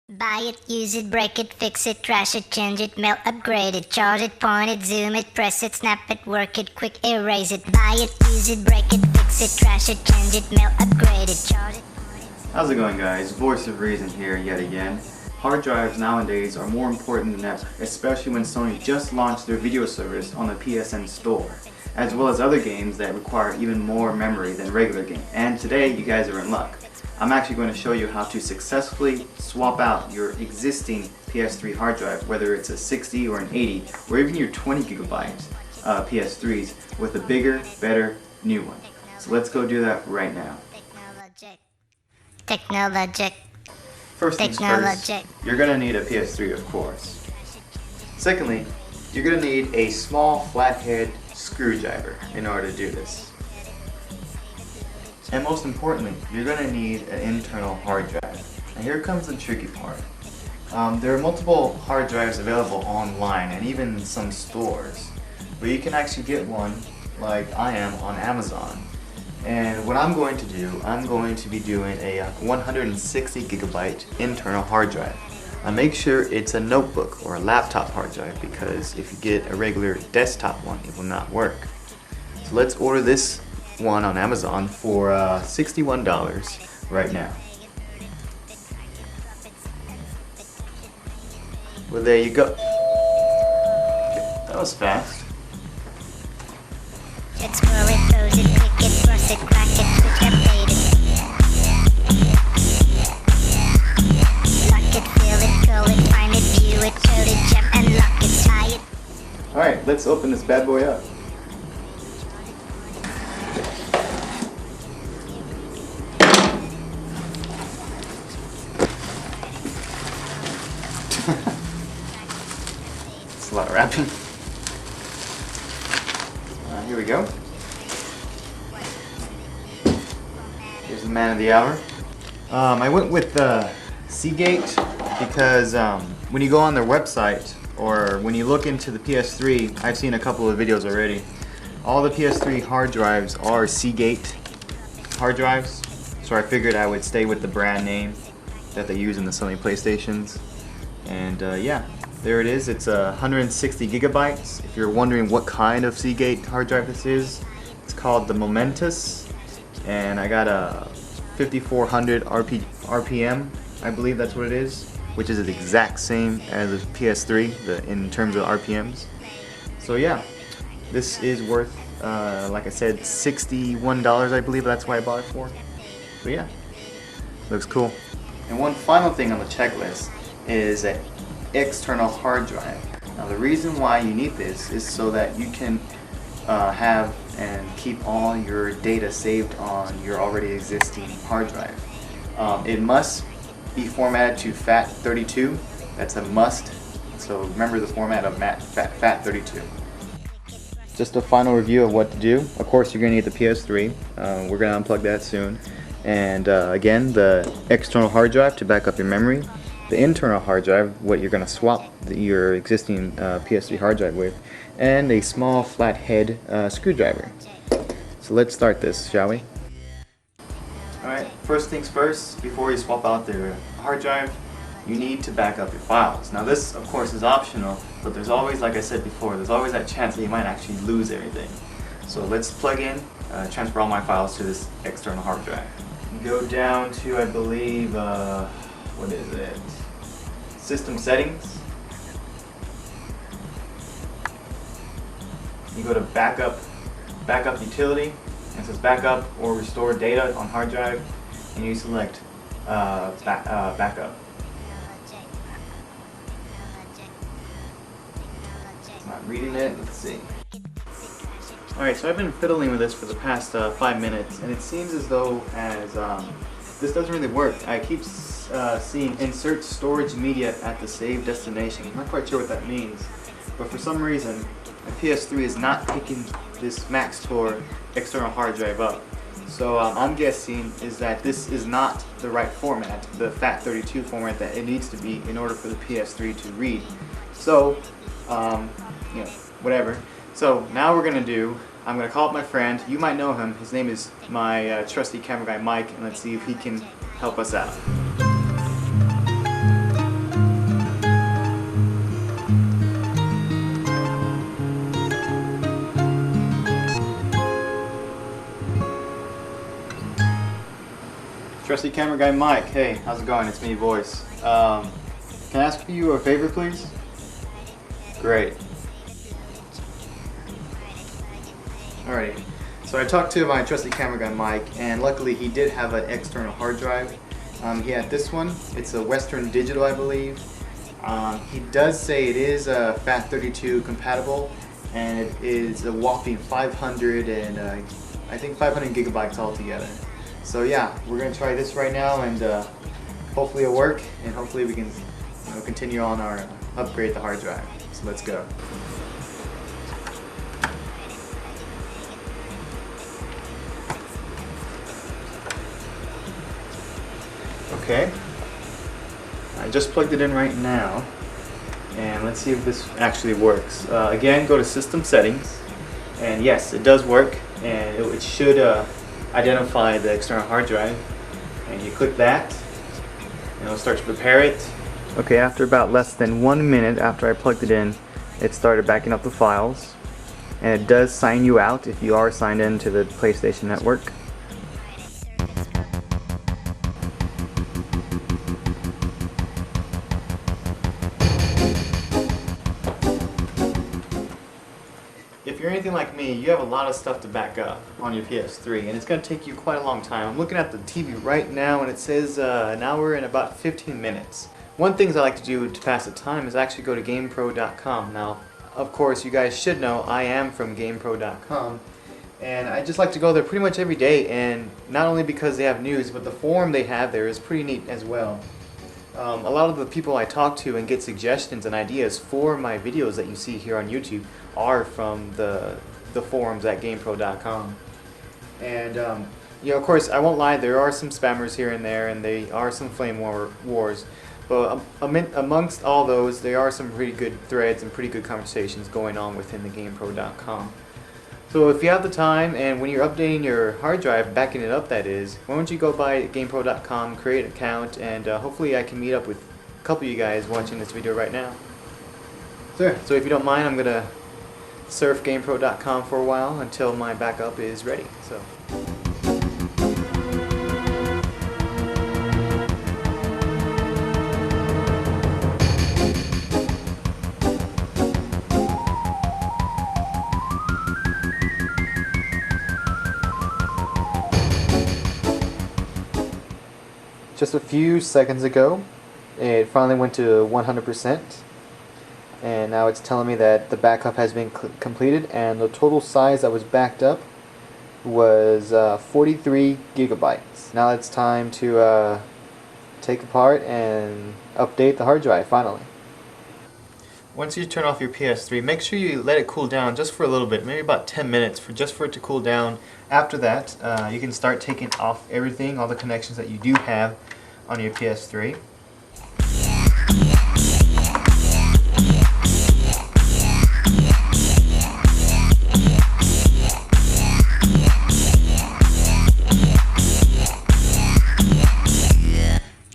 Buy it, use it, break it, fix it, trash it, change it, melt, upgrade it, charge it, point it, zoom it, press it, snap it, work it, quick erase it. Buy it, use it, break it, fix it, trash it, change it, melt, upgrade it, charge it. How's it going, guys? Voice of Reason here yet again. Hard drives nowadays are more important than ever, especially when Sony just launched their video service on the PSN store, as well as other games that require even more memory than regular games. And today, you guys are in luck. I'm actually going to show you how to successfully swap out your existing PS3 hard drive, whether it's a 60 or an 80, or even your 20 gigabyte PS3s, with a bigger, better, new one. So let's go do that right now. Technologic. First things first, you're going to need a PS3, of course. Secondly, you're going to need a small flathead screwdriver in order to do this. And most importantly, you're going to need an internal hard drive. And here comes the tricky part. There are multiple hard drives available online and even some stores, but you can actually get one like I am on Amazon. And what I'm going to do, I'm going to be doing a 160 gigabyte internal hard drive. Now make sure it's a notebook or a laptop hard drive, because if you get a regular desktop one, it will not work. So let's order this one on Amazon for $61 right now. Well, there you go. That was fast. Explore it, close it, click it, cross it, crack it, switch, update it. Lock it, fill it, curl it, find it, view it, code it, jump and lock it, tie it. Alright, let's open this bad boy up. It's a lot of wrapping. Here we go. Here's the man of the hour. I went with Seagate because when you go on their website or when you look into the PS3, I've seen a couple of videos already. All the PS3 hard drives are Seagate hard drives, so I figured I would stay with the brand name that they use in the Sony PlayStations. And yeah, there it is. It's 160 gigabytes. If you're wondering what kind of Seagate hard drive this is, it's called the Momentus, and I got a 5400 RPM, I believe that's what it is, which is the exact same as the PS3 in terms of RPMs. So yeah, this is worth, like I said, $61, I believe that's why I bought it for. So yeah, looks cool. And one final thing on the checklist is an external hard drive. Now the reason why you need this is so that you can have and keep all your data saved on your already existing hard drive. It must be formatted to FAT32. That's a must. So remember the format of FAT32. Just a final review of what to do. Of course, you're going to need the PS3. We're going to unplug that soon. And again, the external hard drive to back up your memory. The internal hard drive, what you're going to swap your existing PS3 hard drive with, and a small flathead screwdriver. So let's start this, shall we? Alright, first things first, before you swap out the hard drive, you need to back up your files. Now this, of course, is optional, but there's always, like I said before, there's always that chance that you might actually lose everything. So let's plug in, transfer all my files to this external hard drive. Go down to, I believe, what is it? System settings. You go to backup utility, and it says backup or restore data on hard drive, and you select backup. It's not reading it. Let's see. Alright, so I've been fiddling with this for the past 5 minutes, and it seems as though this doesn't really work. I keep seeing insert storage media at the save destination. I'm not quite sure what that means, but for some reason my PS3 is not picking this MaxTor external hard drive up. So I'm guessing is that this is not the right format, the FAT32 format that it needs to be in order for the PS3 to read. So, you know, whatever. So now we're gonna do, I'm gonna call up my friend. You might know him. His name is my trusty camera guy Mike, and let's see if he can help us out. Trusty camera guy Mike. Hey, how's it going? It's me, Voice. Can I ask you a favor, please? Great. Alrighty. So I talked to my trusty camera guy Mike, and luckily he did have an external hard drive. He had this one. It's a Western Digital, I believe. He does say it is FAT32 compatible, and it is a whopping 500 and I think 500 gigabytes altogether. So yeah, we're gonna try this right now, and hopefully it'll work, and hopefully we can continue on our upgrade the hard drive. So let's go. Okay, I just plugged it in right now, and let's see if this actually works. Again, go to System Settings, and yes, it does work, and it should identify the external hard drive, and you click that, and it'll start to prepare it. Okay, after about less than 1 minute after I plugged it in, it started backing up the files, and it does sign you out if you are signed in to the PlayStation Network. If you're anything like me, you have a lot of stuff to back up on your PS3, and it's going to take you quite a long time. I'm looking at the TV right now, and it says an hour and about 15 minutes. One thing I like to do to pass the time is actually go to GamePro.com. Now, of course, you guys should know I am from GamePro.com, and I just like to go there pretty much every day, and not only because they have news, but the forum they have there is pretty neat as well. A lot of the people I talk to and get suggestions and ideas for my videos that you see here on YouTube are from the forums at GamePro.com. And you know, of course, I won't lie, there are some spammers here and there, and they are some flame wars. But amongst all those, there are some pretty good threads and pretty good conversations going on within the GamePro.com. So if you have the time, and when you're updating your hard drive, backing it up that is, why don't you go by GamePro.com, create an account, and hopefully I can meet up with a couple of you guys watching this video right now. Sure. So if you don't mind, I'm going to surf GamePro.com for a while until my backup is ready. So. Just a few seconds ago, it finally went to 100%, and now it's telling me that the backup has been completed, and the total size that was backed up was 43 gigabytes. Now it's time to take apart and update the hard drive finally. Once you turn off your PS3, make sure you let it cool down just for a little bit, maybe about 10 minutes, just for it to cool down. After that, you can start taking off everything, all the connections that you do have on your PS3.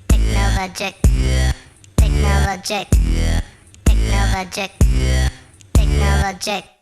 Technologic, technologic, technologic, technologic.